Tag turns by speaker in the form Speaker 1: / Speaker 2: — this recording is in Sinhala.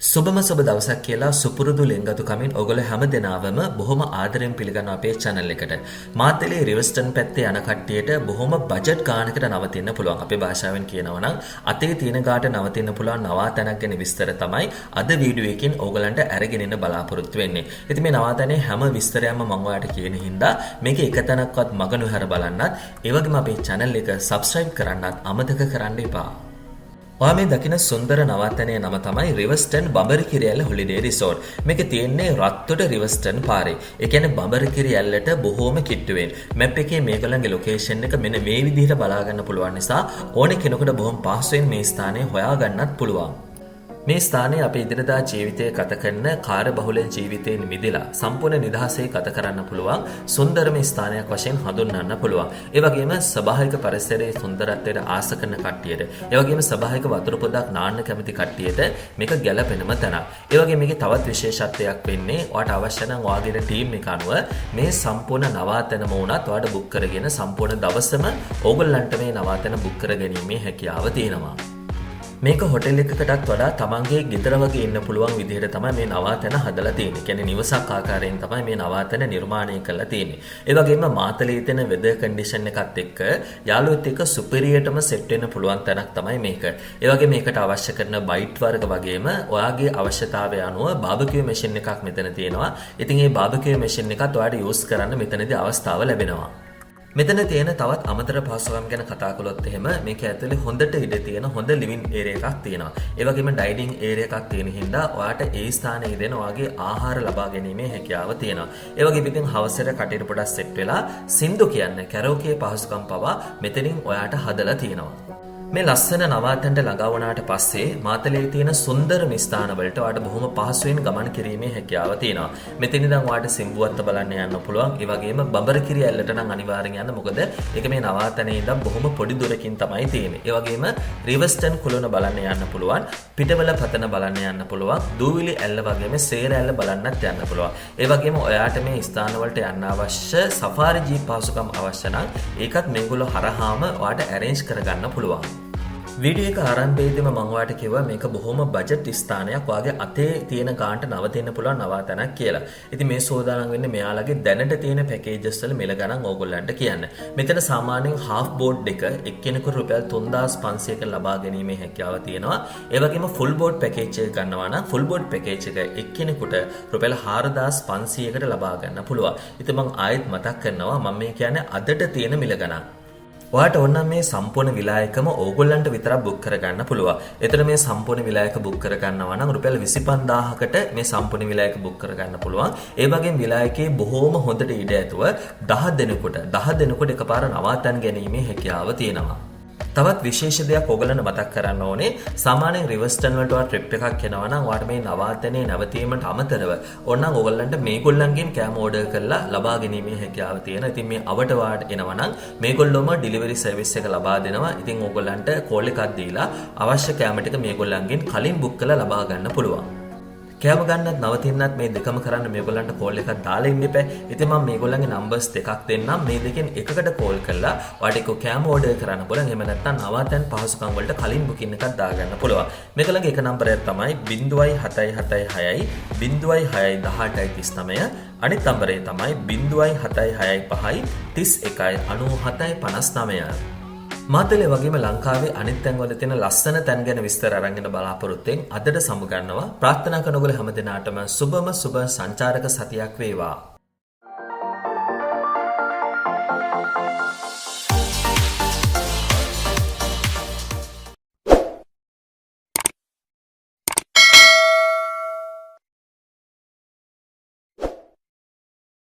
Speaker 1: සුබම සුබ දවසක් කියලා සුපුරුදු ලෙන්ගතුකමින් ඔයගොල්ලෝ හැමදෙනාවම බොහොම ආදරෙන් පිළිගන්නවා අපේ channel එකට. මාතලේ රිවර්ස්ටන් පැත්තේ යන කට්ටියට බොහොම බජට් ගානකට නවතින්න පුළුවන්. අපේ භාෂාවෙන් කියනවා නම් අතේ තියෙන ගාට නවතින්න පුළුවන් නවාතැනක් ගැන විස්තර තමයි අද වීඩියෝ එකකින් ඕගලන්ට අරගෙන ඉන්න බලාපොරොත්තු වෙන්නේ. ඉතින් මේ නවාතැනේ හැම විස්තරයක්ම මම ඔයාලට කියන හින්දා මේකේ එක තැනක්වත් මග නොහැර බලන්නත්, ඒ වගේම අපේ channel එක subscribe කරන්නත් අමතක කරන්න එපා. ඔයා මේ දකින සුන්දර නවාතැනේ නම තමයි රිවර්ස්ටන් බඹරකිරි ඇල්ල හොලිඩේ රිසෝර්ට්. මේක තියෙන්නේ රත්තොට රිවර්ස්ටන් පාරේ. ඒ කියන්නේ බඹරකිරි ඇල්ලට බොහෝම කිට්ටුවෙන්. මැප් එකේ මේගොල්ලන්ගේ ලොකේෂන් එක මෙන්න මේ විදිහට බලා ගන්න පුළුවන් නිසා ඕනේ කෙනෙකුට බොහොම පහසුවෙන් මේ ස්ථානය හොයා ගන්නත් පුළුවන්. මේ ස්ථානයේ අපේ ඉදිරියදා ජීවිතය ගත කරන කාර්යබහුල ජීවිතයෙන් මිදලා සම්පූර්ණ නිදහසේ ගත කරන්න පුළුවන් සුන්දරම ස්ථානයක් වශයෙන් හඳුන්වන්න පුළුවන්. ඒ වගේම ස්වභාවික පරිසරයේ සුන්දරත්වයට ආස කරන කට්ටියට, ඒ වගේම ස්වභාවික වතුර පොදක් නාන්න කැමති කට්ටියට මේක ගැළපෙනම තැනක්. ඒ වගේම මේකේ තවත් විශේෂත්වයක් වෙන්නේ ඔයාට අවශ්‍ය නම් ඔයාගේ ටීම් එක අනුව මේ සම්පූර්ණ නවාතැනම වුණත් ඔයාට බුක් කරගෙන සම්පූර්ණ දවසම ඕගොල්ලන්ට මේ නවාතැන බුක් කරගැනීමේ හැකියාව තියෙනවා. මේක හොටෙල් එකකටත් වඩා තමන්ගේ ගෙදර වගේ ඉන්න පුළුවන් විදිහට තමයි මේ නවාතැන හදලා තියෙන්නේ. කියන්නේ නිවසක් ආකාරයෙන් තමයි මේ නවාතැන නිර්මාණය කරලා තියෙන්නේ. ඒ වගේම මාතලේ තියෙන වෙදර් කන්ඩිෂන් එකත් එක්ක යාළුවොත් එක්ක සුපිරියටම සෙට් වෙන්න පුළුවන් තැනක් තමයි මේක. ඒ වගේම මේකට අවශ්‍ය කරන බයිට් වර්ග වගේම ඔයාගේ අවශ්‍යතාවය අනුව බාබකියු මැෂින් එකක් මෙතන තියෙනවා. ඉතින් මේ බාබකියු මැෂින් එකත් ඔයාට යූස් කරන්න මෙතනදී අවස්ථාව ලැබෙනවා. මෙතන තියෙන තවත් අමතර පහසුකම් ගැන කතා කළොත් එහෙම මේක ඇතුලේ හොඳට ඉඩ තියෙන හොඳ ලිවිං ඒරියා එකක් තියෙනවා. ඒ වගේම ඩයිනින් ඒරියා එකක් තියෙන හින්දා ඔයාට ඒ ස්ථානයේ ඉඳන් ඔයාගේ ආහාර ලබා ගැනීමේ හැකියාව තියෙනවා. ඒ වගේම ඉතින් හවසට කටේට පොඩක් සෙට් වෙලා සින්දු කියන්නේ කැරෝකේ පහසුකම් පවා මෙතනින් ඔයාට හදලා තියෙනවා. මේ ලස්සන නවාතැනට ළඟා වුණාට පස්සේ මාතලේ තියෙන සුන්දරම ස්ථාන වලට ඔයාලට බොහොම පහසුවෙන් ගමන් කිරීමේ හැකියාව තියෙනවා. මෙතන ඉඳන් ඔයාලට සිම්බුවත්ත බලන්න යන්න පුළුවන්. ඒ වගේම බඹරකිරි ඇල්ලට නම් අනිවාර්යෙන් යන්න. මොකද ඒක මේ නවාතැනේ ඉඳන් බොහොම පොඩි දුරකින් තමයි තියෙන්නේ. ඒ වගේම රිවර්ස්ටන් කුළුණ බලන්න යන්න පුළුවන්. පිටවල පතන බලන්න යන්න පුළුවන්. දූවිලි ඇල්ල වගේම සේර ඇල්ල බලන්නත් යන්න පුළුවන්. ඒ වගේම ඔයාට මේ ස්ථාන වලට යන්න අවශ්‍ය සෆාරි ජීප් පහසුකම් අවශ්‍ය නම් ඒකත් මේගොල්ලෝ හරහාම ඔයාට ඇරේන්ජ් කරගන්න පුළුවන්. වීඩියෝ එක ආරම්භයේදීම මම ඔයාලට කිව්වා මේක බොහොම බජට් ස්ථානයක්. ඔයාගේ අතේ තියෙන ගානට නවතින්න පුළුවන් නවාතැනක් කියලා. ඉතින් මේ සෝදානම් වෙන්නේ මෙයාලගේ දැනට තියෙන පැකේජස් වල මිල ගණන් ඕගොල්ලන්ට කියන්න. මෙතන සාමාන්‍යයෙන් half board එක එක්කෙනෙකුට රුපියල් 3500ක ලබා ගැනීමේ හැකියාව තියෙනවා. ඒ වගේම full board package එක ගන්නවා නම් full board package එක එක්කෙනෙකුට රුපියල් 4500කට ලබා ගන්න පුළුවන්. ඉතින් මම ආයෙත් මතක් කරනවා මම මේ කියන්නේ අදට තියෙන මිල ගණන්. ඔයාට ඕන නම් මේ සම්පූර්ණ විලායකම ඕගොල්ලන්ට විතරක් බුක් කරගන්න පුළුවන්. එතන මේ සම්පූර්ණ විලායක බුක් කරගන්නවා නම් රුපියල් 25000කට මේ සම්පූර්ණ විලායක බුක් කරගන්න පුළුවන්. ඒ වගේම විලායකේ බොහෝම හොඳට ඉඩ ඇතුව 10 දෙනෙකුට එකපාර නවාතැන් ගැනීමේ හැකියාව තියෙනවා. තවත් විශේෂ දෙයක් ඔයගලන්ට මතක් කරන්න ඕනේ. සාමාන්‍යයෙන් රිවර්ස්ටන් වලට ඔයා ට්‍රිප් එකක් යනවා නම් ඔයාට මේ නවාතැනේ නැවතීමට අමතරව ඕනනම් ඔයගලන්ට මේගොල්ලන්ගෙන් කෑම ඕඩර් කරලා ලබා ගැනීමේ හැකියාව තියෙනවා. ඉතින් මේ අවට වාඩ එනවා නම් මේගොල්ලෝම ඩිලිවරි සර්විස් එක ලබා දෙනවා. ඉතින් ඔයගලන්ට කෝල් එකක් දීලා අවශ්‍ය කෑම ටික මේගොල්ලන්ගෙන් කලින් බුක් කරලා ලබා ගන්න පුළුවන්. කෑම ගන්නත් නවතින්නත් මේ දෙකම කරන්න මේගොල්ලන්ට කෝල් එකක් දාලා ඉන්න එපා. ඉතින් මම මේගොල්ලන්ගේ නම්බර්ස් දෙකක් දෙන්නම්. මේ දෙකෙන් එකකට කෝල් කරලා ඔයාට ඒක කෑම ඕඩර් කරන්න පුළුවන්. එහෙම නැත්නම් නවාතැන් පහසුකම් වලට කලින් බුකින් එකක් දාගන්න පුළුවන්. මේකලගේ එක නම්බරයක් තමයි 0776 061839. අනිත් නම්බරය තමයි 0765 31 97 59. මාතලේ වගේම ලංකාවේ අනිත් තැන්වල තියෙන ලස්සන තැන් ගැන විස්තර අරගෙන බලාපොරොත්තුෙන් අදට සමු ගන්නවා. ප්‍රාර්ථනා කරන ඔයගොල්ලෝ හැමදෙනාටම සුබම සුබ සංචාරක සතියක් වේවා.